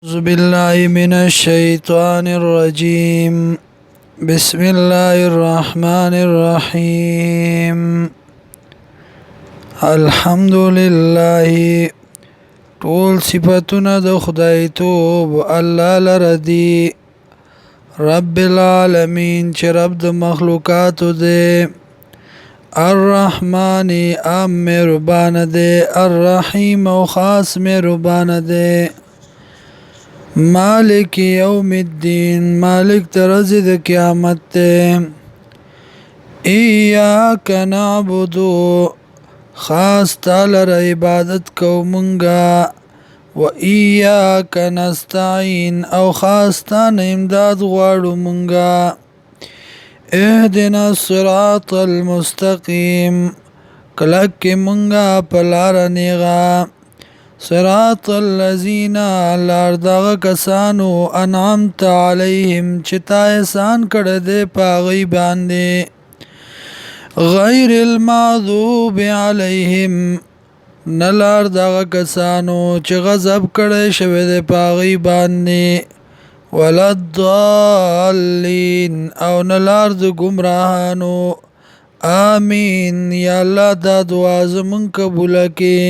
أعوذ بالله من الشيطان الرجيم. بسم الله الرحمن الرحيم. الحمد لله. ټول صفاتونه د خدای توب الله لردي، رب العالمین چې رب د مخلوقاتو دی، الرحمن عام مهربان دی، الرحیم او خاص مهربان دی، مالک یوم الدین مالک ترزی د قیامت تے، ایاک نعبدو خاص تالر عبادت کو منگا، و ایاک نستعین او خاص تان امداد غواړو منگا، اهدنا الصراط المستقیم کلک منگا پلار نیغا، صراط الذین لار دغه کسانو انعمت علیهم چې تا احسان کړه دې پاغی باندې، غیر المغضوب علیهم نلار دغه کسانو چې غضب کړه شوی دې پاغی باندې، ولا الضالین او نلار د گمراهانو. آمین. یا الله دا دعا زمون قبول کړي.